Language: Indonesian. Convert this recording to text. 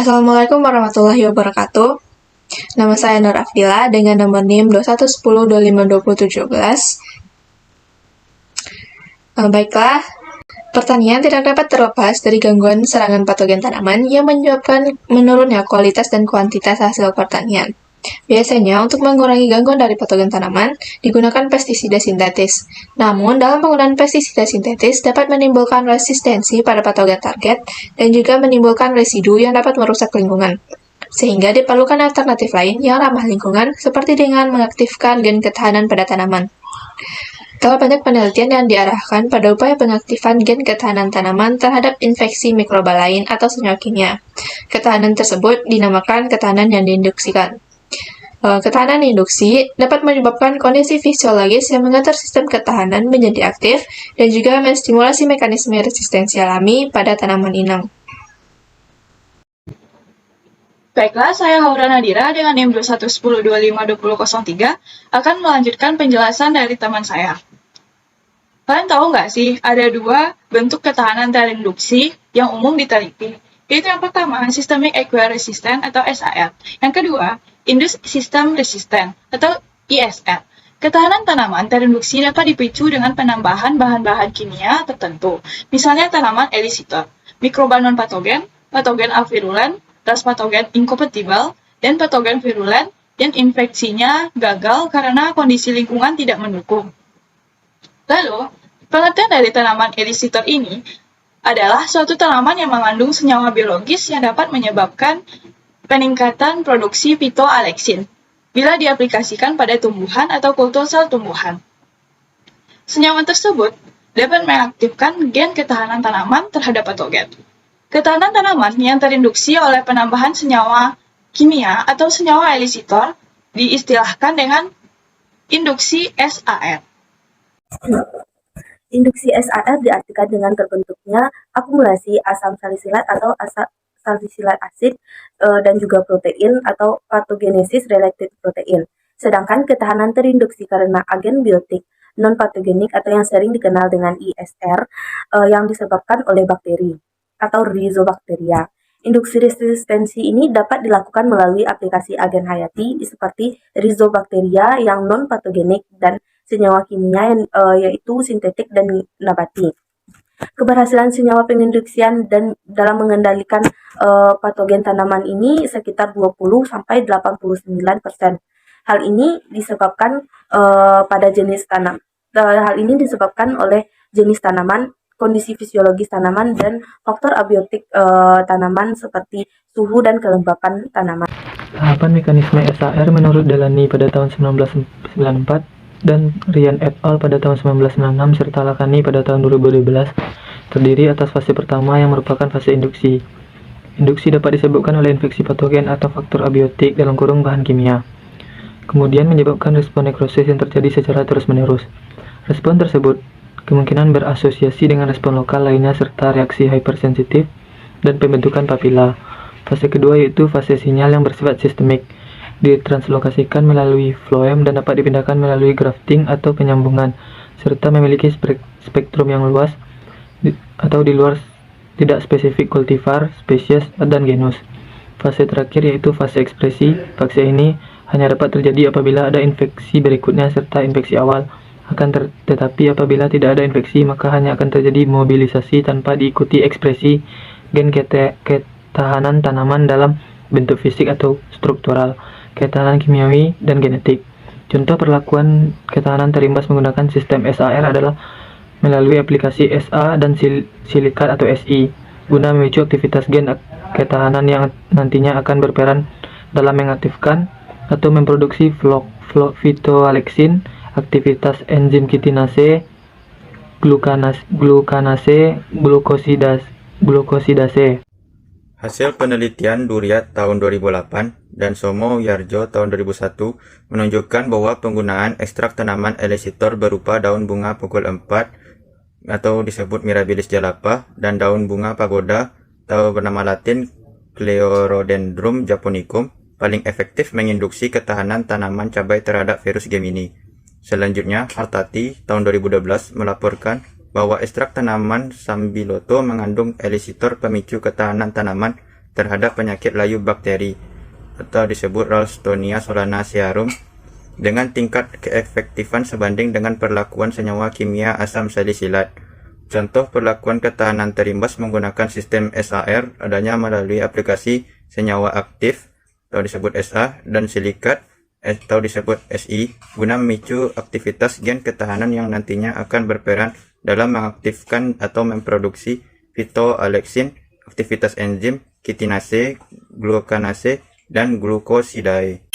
Assalamualaikum warahmatullahi wabarakatuh. Nama saya Nur Afdila dengan nomor NIM 2110252017. Baiklah, pertanian tidak dapat terlepas dari gangguan serangan patogen tanaman yang menyebabkan menurunnya kualitas dan kuantitas hasil pertanian. Biasanya, untuk mengurangi gangguan dari patogen tanaman, digunakan pestisida sintetis. Namun, dalam penggunaan pestisida sintetis dapat menimbulkan resistensi pada patogen target dan juga menimbulkan residu yang dapat merusak lingkungan. Sehingga diperlukan alternatif lain yang ramah lingkungan, seperti dengan mengaktifkan gen ketahanan pada tanaman. Telah banyak penelitian yang diarahkan pada upaya pengaktifan gen ketahanan tanaman terhadap infeksi mikroba lain atau senyawa kimia. Ketahanan tersebut dinamakan ketahanan yang diinduksikan. Ketahanan induksi dapat menyebabkan kondisi fisiologis yang mengatur sistem ketahanan menjadi aktif dan juga menstimulasi mekanisme resistensi alami pada tanaman inang. Baiklah, saya Haura Nadira dengan NIM 2110252003 akan melanjutkan penjelasan dari teman saya. Kalian tahu nggak sih, ada dua bentuk ketahanan terinduksi yang umum diteliti, yaitu yang pertama, Systemic Acquired Resistance atau SAR. Yang kedua, Induced System Resistance atau ISR. Ketahanan tanaman terinduksi dapat dipicu dengan penambahan bahan-bahan kimia tertentu, misalnya tanaman elisitor, mikroba non-patogen, patogen avirulen, ras patogen inkompatibel, dan patogen virulen yang infeksinya gagal karena kondisi lingkungan tidak mendukung. Lalu, pengertian dari tanaman elisitor ini adalah suatu tanaman yang mengandung senyawa biologis yang dapat menyebabkan peningkatan produksi phytoalexin bila diaplikasikan pada tumbuhan atau kultur sel tumbuhan. Senyawa tersebut dapat mengaktifkan gen ketahanan tanaman terhadap patogen. Ketahanan tanaman yang terinduksi oleh penambahan senyawa kimia atau senyawa elisitor diistilahkan dengan induksi SAR. Induksi SAR diartikan dengan terbentuknya akumulasi asam salisilat atau asam salisilat asid dan juga protein atau pathogenesis related protein. Sedangkan ketahanan terinduksi karena agen biotik non-patogenik atau yang sering dikenal dengan ISR yang disebabkan oleh bakteri atau Rhizobacteria. Induksi resistensi ini dapat dilakukan melalui aplikasi agen hayati seperti Rhizobacteria yang non-patogenik dan senyawa kimia yaitu sintetik dan nabati. Keberhasilan senyawa penginduksian dan dalam mengendalikan patogen tanaman ini sekitar 20-89%. Hal ini disebabkan Hal ini disebabkan oleh jenis tanaman, kondisi fisiologis tanaman, dan faktor abiotik tanaman seperti suhu dan kelembapan tanaman. Tahapan mekanisme SAR menurut Delany pada tahun 1994 dan Ryan et al. Pada tahun 1996 serta Lakhani pada tahun 2012 terdiri atas fase pertama yang merupakan fase induksi. Induksi dapat disebabkan oleh infeksi patogen atau faktor abiotik (bahan kimia). Kemudian menyebabkan respon nekrosis yang terjadi secara terus-menerus. Respon tersebut kemungkinan berasosiasi dengan respon lokal lainnya serta reaksi hypersensitif dan pembentukan papila. Fase kedua yaitu fase sinyal yang bersifat sistemik, ditranslokasikan melalui floem dan dapat dipindahkan melalui grafting atau penyambungan, serta memiliki spektrum yang luas atau di luar tidak spesifik kultivar, spesies, dan genus. Fase terakhir yaitu fase ekspresi. Fase ini hanya dapat terjadi apabila ada infeksi berikutnya serta infeksi awal. Tetapi apabila tidak ada infeksi, maka hanya akan terjadi mobilisasi tanpa diikuti ekspresi gen ketahanan tanaman dalam bentuk fisik atau struktural, ketahanan kimiawi, dan genetik. Contoh perlakuan ketahanan terimbas menggunakan sistem SAR adalah melalui aplikasi SA dan silikat atau SI, guna memicu aktivitas gen ketahanan yang nantinya akan berperan dalam mengaktifkan atau memproduksi phytoalexin, aktivitas enzim kitinase, glukosidase. Hasil penelitian Duryat tahun 2008 dan Somo Yarjo tahun 2001 menunjukkan bahwa penggunaan ekstrak tanaman elisitor berupa daun bunga pukul 4 atau disebut Mirabilis jalapa dan daun bunga pagoda atau bernama latin Cleorodendrum japonicum paling efektif menginduksi ketahanan tanaman cabai terhadap virus Gemini. Selanjutnya, Artati tahun 2012 melaporkan bahwa ekstrak tanaman Sambiloto mengandung elisitor pemicu ketahanan tanaman terhadap penyakit layu bakteri atau disebut Ralstonia solanacearum dengan tingkat keefektifan sebanding dengan perlakuan senyawa kimia asam salisilat. Contoh perlakuan ketahanan terimbas menggunakan sistem SAR adanya melalui aplikasi senyawa aktif atau disebut SA dan silikat atau disebut SI guna memicu aktivitas gen ketahanan yang nantinya akan berperan dalam mengaktifkan atau memproduksi phytoalexin, aktivitas enzim, kitinase, glukanase, dan glukosidae.